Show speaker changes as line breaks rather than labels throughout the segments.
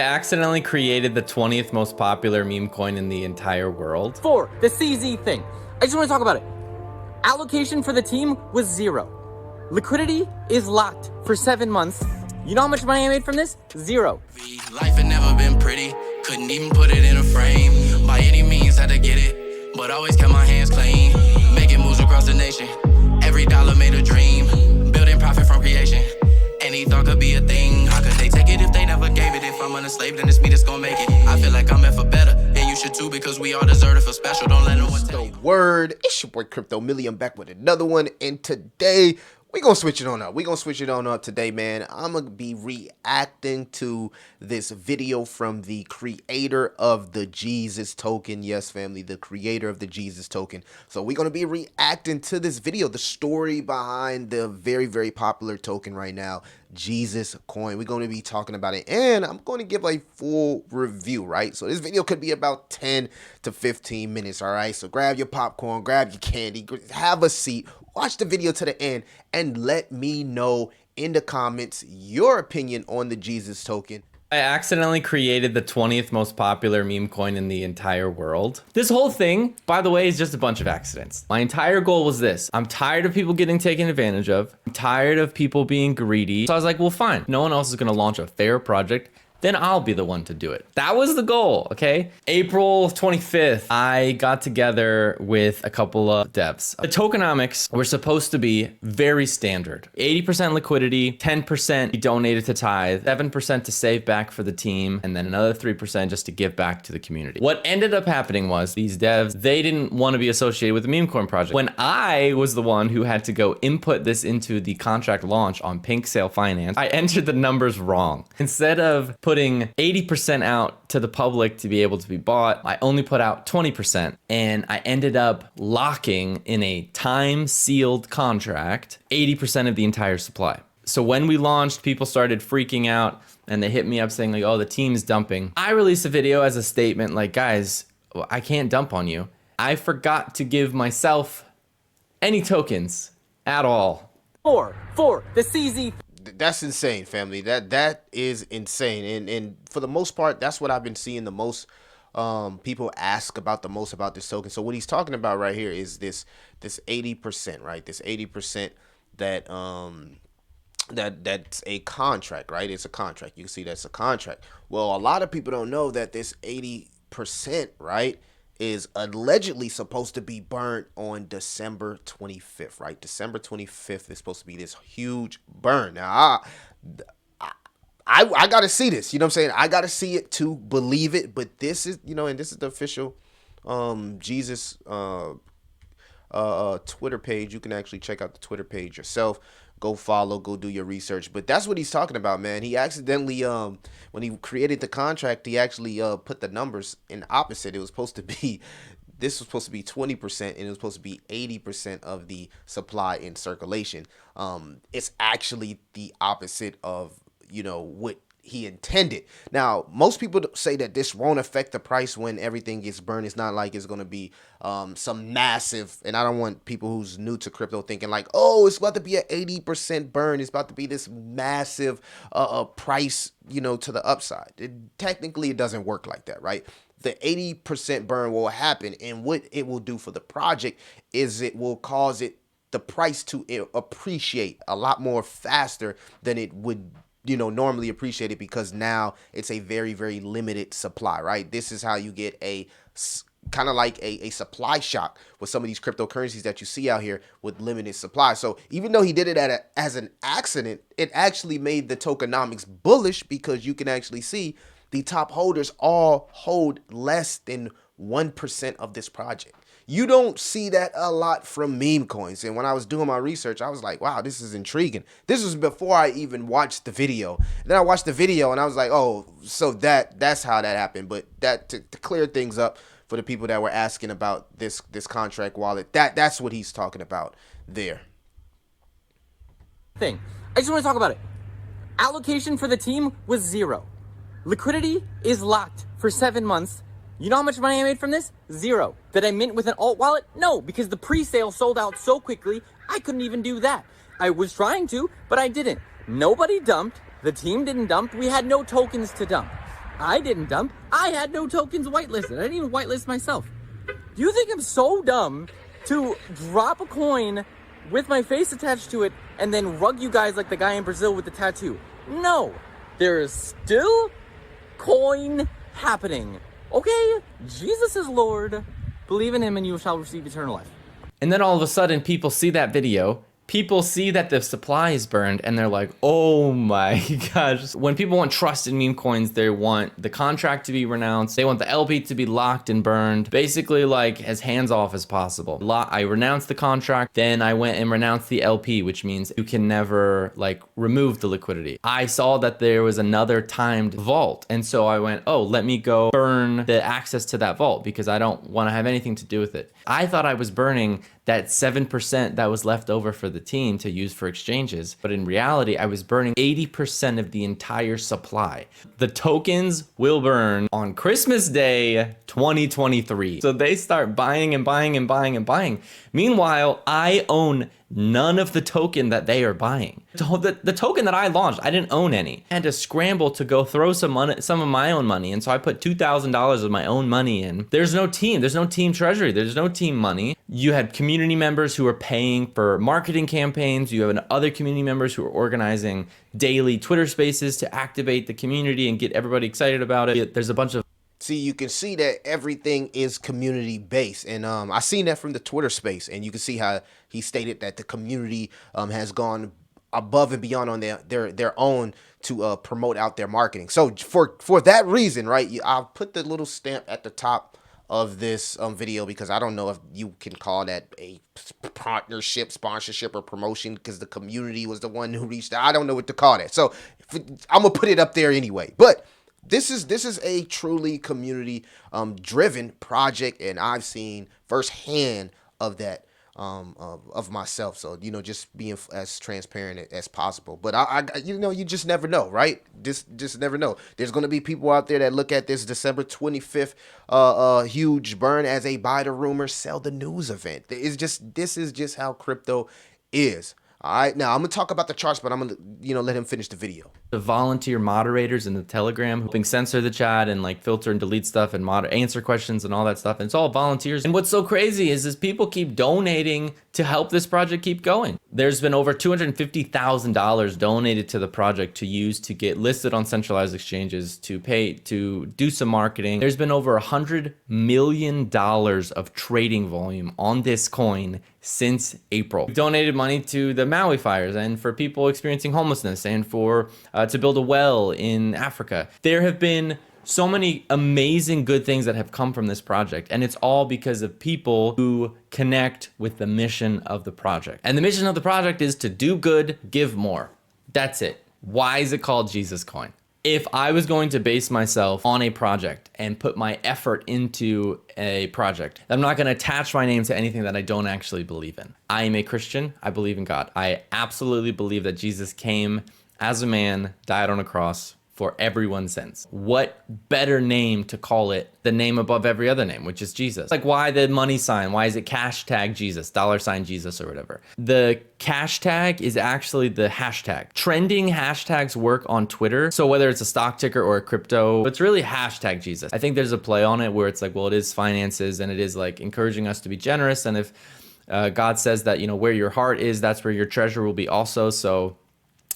I accidentally created the 20th most popular meme coin in the entire world.
4, the CZ thing. I just want to talk about it. Allocation for the team was 0. Liquidity is locked for 7 months. You know how much money I made from this? 0.
Life had never been pretty, couldn't even put it in a frame. By any means had to get it, but always kept my hands clean. Making moves across the nation, every dollar made a dream. Building profit from creation, any thought could be a thing. How could they take it if they never gave it? If I'm enslaved, then it's me that's gonna make it. I feel like I'm meant for better, and you should too, because we all deserve to feel special. Don't let no one tell you.
Word, it's your boy Crypto Million back with another one, and today we're gonna switch it on up. We're gonna switch it on up today, man. I'm gonna be reacting to this video from the creator of the Jesus token. Yes, family, the creator of the Jesus token. So we're gonna be reacting to this video, the story behind the very, very popular token right now, Jesus coin. We're going to be talking about it, and I'm going to give a full review, right? So this video could be about 10 to 15 minutes, all right? So grab your popcorn, grab your candy, have a seat, watch the video to the end, and let me know in the comments your opinion on the Jesus token.
I accidentally created the 20th most popular meme coin in the entire world. This whole thing, by the way, is just a bunch of accidents. My entire goal was this. I'm tired of people getting taken advantage of. I'm tired of people being greedy. So I was like, well, fine. No one else is gonna launch a fair project. Then I'll be the one to do it. That was the goal, okay? April 25th, I got together with a couple of devs. The tokenomics were supposed to be very standard. 80% liquidity, 10% donated to Tithe, 7% to save back for the team, and then another 3% just to give back to the community. What ended up happening was these devs, they didn't want to be associated with the Memecoin project. When I was the one who had to go input this into the contract launch on Pink Sale Finance, I entered the numbers wrong. Instead of putting 80% out to the public to be able to be bought, I only put out 20%, and I ended up locking in a time-sealed contract 80% of the entire supply. So when we launched, people started freaking out, and they hit me up saying like, oh, the team's dumping. I released a video as a statement like, guys, I can't dump on you. I forgot to give myself any tokens at all.
4, the CZ.
That's insane, family. That is insane, and for the most part, that's what I've been seeing the most. People ask about the most about this token. So what he's talking about right here is this 80%, right? This 80% that's a contract, right? It's a contract. You can see that's a contract. Well, a lot of people don't know that this 80%, right, is allegedly supposed to be burnt on December 25th, right? December 25th is supposed to be this huge burn. Now, I got to see this, you know what I'm saying? I got to see it to believe it, but this is, you know, and this is the official Jesus Twitter page. You can actually check out the Twitter page yourself. Go follow, go do your research. But that's what he's talking about, man. He accidentally, when he created the contract, he actually put the numbers in opposite. It was supposed to be, this was supposed to be 20%, and it was supposed to be 80% of the supply in circulation. It's actually the opposite of, you know, what he intended. Now, most people say that this won't affect the price when everything gets burned. It's not like it's going to be some massive, and I don't want people who's new to crypto thinking like, oh, it's about to be an 80% burn. It's about to be this massive price, you know, to the upside. Technically, it doesn't work like that, right? The 80% burn will happen, and what it will do for the project is it will cause the price to appreciate a lot more faster than it would, you know, normally appreciate it, because now it's a very, very limited supply, right? This is how you get a kind of like a supply shock with some of these cryptocurrencies that you see out here with limited supply. So even though he did it as an accident, it actually made the tokenomics bullish, because you can actually see the top holders all hold less than 1% of this project. You don't see that a lot from meme coins. And when I was doing my research, I was like, wow, this is intriguing. This was before I even watched the video. Then I watched the video and I was like, oh, so that's how that happened. But that to clear things up for the people that were asking about this contract wallet, that's what he's talking about there.
I just want to talk about it. Allocation for the team was 0. Liquidity is locked for 7 months. You know how much money I made from this? 0. Did I mint with an alt wallet? No, because the pre-sale sold out so quickly, I couldn't even do that. I was trying to, but I didn't. Nobody dumped. The team didn't dump. We had no tokens to dump. I didn't dump. I had no tokens whitelisted. I didn't even whitelist myself. Do you think I'm so dumb to drop a coin with my face attached to it and then rug you guys like the guy in Brazil with the tattoo? No. There is still coin happening. Okay? Jesus is Lord. Believe in him and you shall receive eternal life.
And then all of a sudden, people see that video. People see that the supply is burned and they're like, oh my gosh. When people want trust in meme coins, they want the contract to be renounced. They want the LP to be locked and burned. Basically like as hands off as possible. I renounced the contract. Then I went and renounced the LP, which means you can never like remove the liquidity. I saw that there was another timed vault. And so I went, oh, let me go burn the access to that vault because I don't want to have anything to do with it. I thought I was burning that 7% that was left over for the team to use for exchanges. But in reality, I was burning 80% of the entire supply. The tokens will burn on Christmas Day 2023. So they start buying and buying and buying and buying. Meanwhile, I own none of the token that they are buying. The token that I launched, I didn't own any. I had to scramble to go throw some of my own money. And so I put $2,000 of my own money in. There's no team. There's no team treasury. There's no team money. You had community members who are paying for marketing campaigns. You have other community members who are organizing daily Twitter spaces to activate the community and get everybody excited about it. There's a bunch of
See, you can see that everything is community based, and I seen that from the Twitter space, and you can see how he stated that the community has gone above and beyond on their own to promote out their marketing. So for that reason, right, I'll put the little stamp at the top of this video because I don't know if you can call that a partnership, sponsorship, or promotion because the community was the one who reached out. I don't know what to call that. So I'm gonna put it up there anyway, but. This is a truly community driven project, and I've seen firsthand of that of myself. So just being as transparent as possible. But I you just never know, right? Just never know. There's gonna be people out there that look at this December 25th huge burn as a buy the rumor, sell the news event. This is just how crypto is. All right, now I'm gonna talk about the charts, but I'm gonna let him finish the video.
The volunteer moderators in the Telegram helping censor the chat and like filter and delete stuff and answer questions and all that stuff. And it's all volunteers. And what's so crazy is people keep donating to help this project keep going. There's been over $250,000 donated to the project to use to get listed on centralized exchanges, to pay, to do some marketing. There's been over $100 million of trading volume on this coin since April. We've donated money to the Maui fires and for people experiencing homelessness and for to build a well in Africa. There have been so many amazing good things that have come from this project, and it's all because of people who connect with the mission of the project. And the mission of the project is to do good, give more. That's it. Why is it called Jesus Coin? If I was going to base myself on a project and put my effort into a project, I'm not going to attach my name to anything that I don't actually believe in. I am a Christian. I believe in God. I absolutely believe that Jesus came as a man, died on a cross for everyone's sins. What better name to call it, the name above every other name, which is Jesus? Like, why the money sign? Why is it hashtag Jesus, $ Jesus or whatever? The cash tag is actually the hashtag. Trending hashtags work on Twitter. So whether it's a stock ticker or a crypto, it's really hashtag Jesus. I think there's a play on it where it's like, well, it is finances and it is like encouraging us to be generous. And if God says that, where your heart is, that's where your treasure will be also. So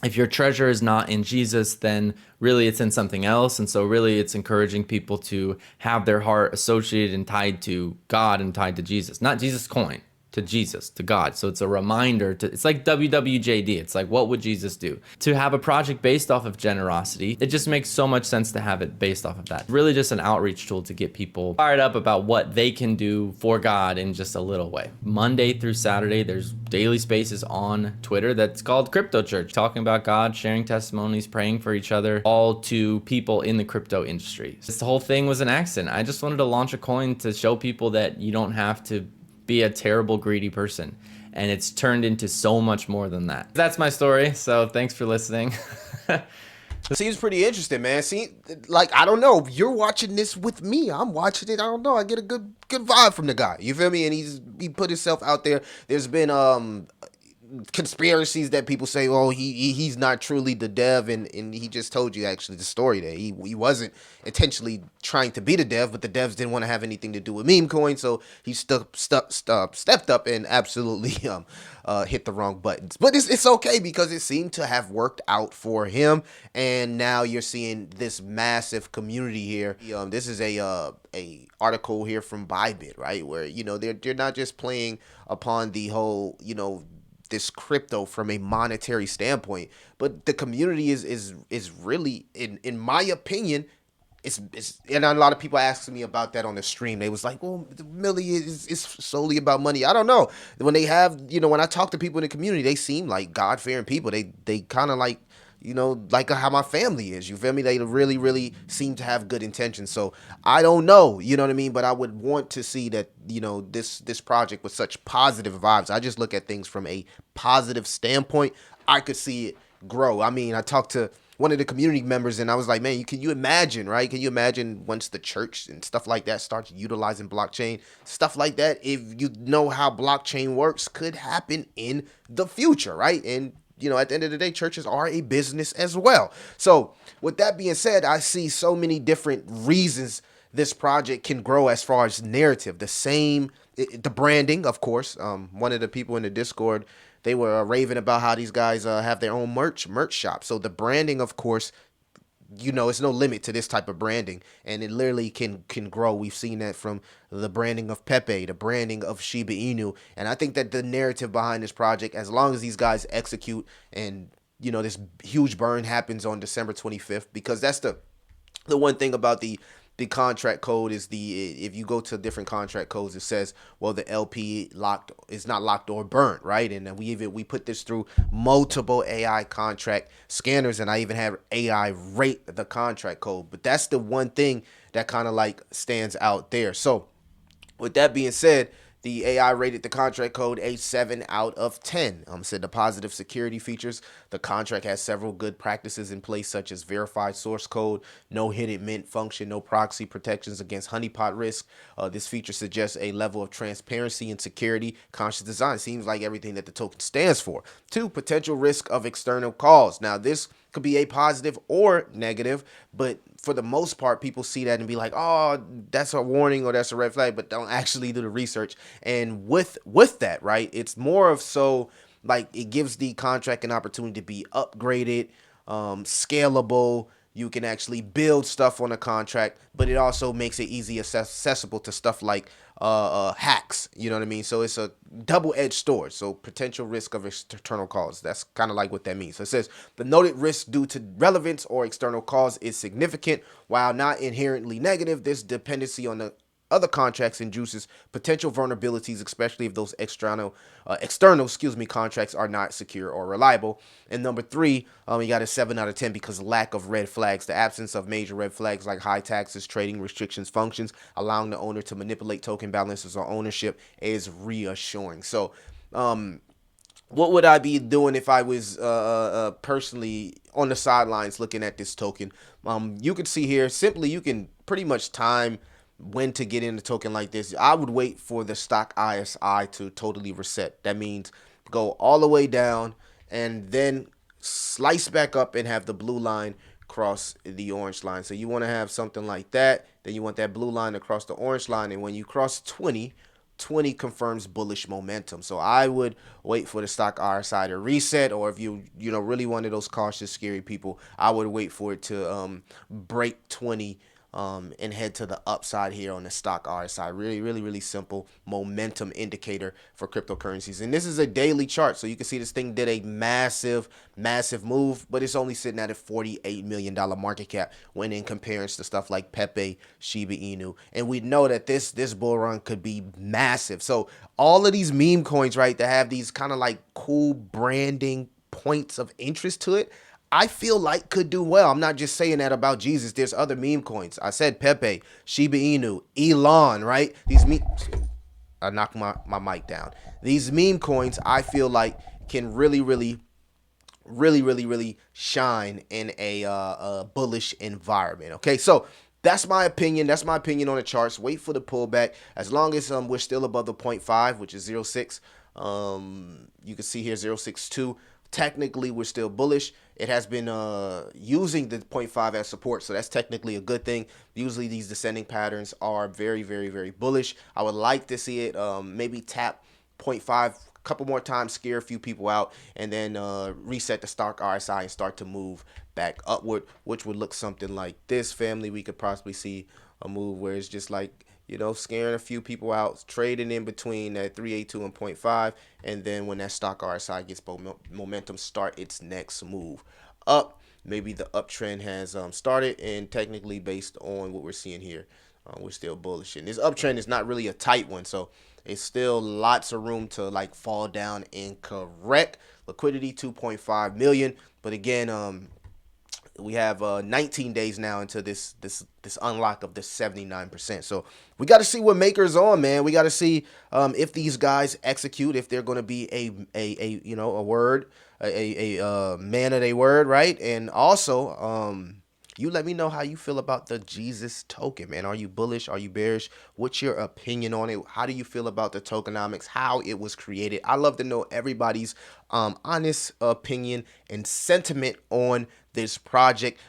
if your treasure is not in Jesus, then really it's in something else. And so really it's encouraging people to have their heart associated and tied to God and tied to Jesus, not Jesus Coin, to Jesus, to God. So it's a reminder to, it's like WWJD. It's like, what would Jesus do? To have a project based off of generosity, it just makes so much sense to have it based off of that. Really just an outreach tool to get people fired up about what they can do for God in just a little way. Monday through Saturday, there's daily spaces on Twitter that's called Crypto Church, talking about God, sharing testimonies, praying for each other, all to people in the crypto industry. This whole thing was an accident. I just wanted to launch a coin to show people that you don't have to be a terrible, greedy person. And it's turned into so much more than that. That's my story. So thanks for listening.
Seems pretty interesting, man. See, like, I don't know. You're watching this with me. I'm watching it. I don't know. I get a good vibe from the guy. You feel me? And he put himself out there. There's been conspiracies that people say, oh, he's not truly the dev, and he just told you actually the story that he wasn't intentionally trying to be the dev, but the devs didn't want to have anything to do with Memecoin, so he stepped up and absolutely hit the wrong buttons. But it's okay because it seemed to have worked out for him, and now you're seeing this massive community here. This is a article here from Bybit, right, where they're not just playing upon the whole this crypto from a monetary standpoint, but the community is really, in my opinion, it's and a lot of people asked me about that on the stream. They was like, well, Millie is solely about money. I don't know. When they have, when I talk to people in the community, they seem like God-fearing people. They kind of like, like how my family is. You feel me? They really, really seem to have good intentions. So I don't know, you know what I mean? But I would want to see that, this project with such positive vibes. I just look at things from a positive standpoint. I could see it grow. I mean, I talked to one of the community members and I was like, man, can you imagine, right? Can you imagine once the church and stuff like that starts utilizing blockchain, stuff like that, if you know how blockchain works, could happen in the future, right? And at the end of the day, churches are a business as well. So with that being said, I see so many different reasons this project can grow as far as narrative. The branding, of course. One of the people in the Discord, they were raving about how these guys have their own merch shop. So the branding, of course, it's no limit to this type of branding, and it literally can grow. We've seen that from the branding of Pepe, the branding of Shiba Inu, and I think that the narrative behind this project, as long as these guys execute and this huge burn happens on December 25th, because that's the one thing about the contract code is if you go to different contract codes, it says, well, the LP is not locked or burnt, right? And we put this through multiple AI contract scanners, and I even have AI rate the contract code. But that's the one thing that kind of like stands out there. So with that being said, the AI rated the contract code a 7 out of 10. Said the positive security features. The contract has several good practices in place, such as verified source code, no hidden mint function, no proxy protections against honeypot risk. This feature suggests a level of transparency and security conscious design. Seems like everything that the token stands for. 2, potential risk of external calls. Now, this could be a positive or negative, but for the most part, people see that and be like, oh, that's a warning or that's a red flag, but don't actually do the research. And with that, right, it's more of so like it gives the contract an opportunity to be upgraded, scalable. You can actually build stuff on a contract, but it also makes it easy accessible to stuff like hacks. You know what I mean? So it's a double-edged sword. So potential risk of external cause. That's kind of like what that means. So it says the noted risk due to relevance or external cause is significant. While not inherently negative, this dependency on the other contracts induces potential vulnerabilities, especially if those external contracts are not secure or reliable. And number 3, you got a 7 out of 10 because lack of red flags. The absence of major red flags like high taxes, trading restrictions, functions, allowing the owner to manipulate token balances or ownership is reassuring. So, what would I be doing if I was personally on the sidelines looking at this token? You can see here, simply you can pretty much time when to get in a token like this. I would wait for the stock RSI to totally reset. That means go all the way down and then slice back up and have the blue line cross the orange line. So you want to have something like that. Then you want that blue line across the orange line. And when you cross 20 confirms bullish momentum. So I would wait for the stock RSI to reset, or if you really one of those cautious, scary people, I would wait for it to break 20 and head to the upside here on the stock RSI. Really, really, really simple momentum indicator for cryptocurrencies. And this is a daily chart. So you can see this thing did a massive, massive move, but it's only sitting at a $48 million market cap when in comparison to stuff like Pepe, Shiba Inu. And we know that this bull run could be massive. So all of these meme coins, right, that have these kind of like cool branding points of interest to it, I feel like could do well. I'm not just saying that about Jesus. There's other meme coins. I said Pepe, Shiba Inu, Elon, right? I knocked my mic down. These meme coins, I feel like can really, really, really, really, really shine in a bullish environment. Okay, so that's my opinion. That's my opinion on the charts. Wait for the pullback. As long as we're still above the 0.5, which is 0.6. You can see here 0.62. Technically, we're still bullish. It has been using the 0.5 as support, so that's technically a good thing. Usually, these descending patterns are very, very, very bullish. I would like to see it maybe tap 0.5 a couple more times, scare a few people out, and then reset the stock RSI and start to move back upward, which would look something like this, family. We could possibly see a move where it's just like, you know, scaring a few people out, trading in between that 382 and 0.5, and then when that stock RSI gets momentum, start its next move up. Maybe the uptrend has started, and technically based on what we're seeing here, we're still bullish. And this uptrend is not really a tight one, so it's still lots of room to like fall down and correct. Liquidity 2.5 million, but again, we have 19 days now into this unlock of this 79%. So we got to see what Maker's on, man. We got to see if these guys execute, if they're going to be a man of their word, right? And also, you let me know how you feel about the Jesus token, man. Are you bullish? Are you bearish? What's your opinion on it? How do you feel about the tokenomics, how it was created? I love to know everybody's honest opinion and sentiment on this project.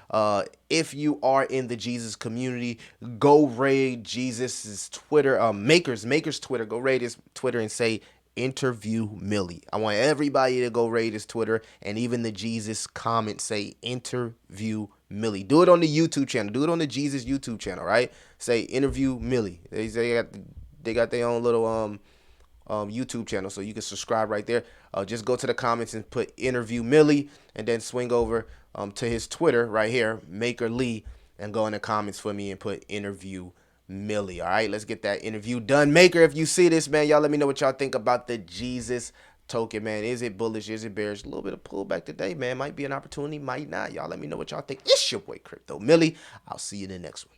If you are in the Jesus community, go raid Jesus's Twitter, Maker's Twitter. Go raid his Twitter and say, interview Millie. I want everybody to go raid his Twitter, and even the Jesus comment, say interview Millie. Do it on the YouTube channel. Do it on the Jesus YouTube channel, right? Say interview Millie. They got their own little YouTube channel, so you can subscribe right there. Just go to the comments and put interview Millie, and then swing over to his Twitter right here, Maker Lee, and go in the comments for me and put interview Millie. All right, let's get that interview done. Maker, if you see this, man, y'all let me know what y'all think about the Jesus token, man. Is it bullish? Is it bearish? A little bit of pullback today, man. Might be an opportunity, might not. Y'all let me know what y'all think. It's your boy Crypto Millie. I'll see you in the next one.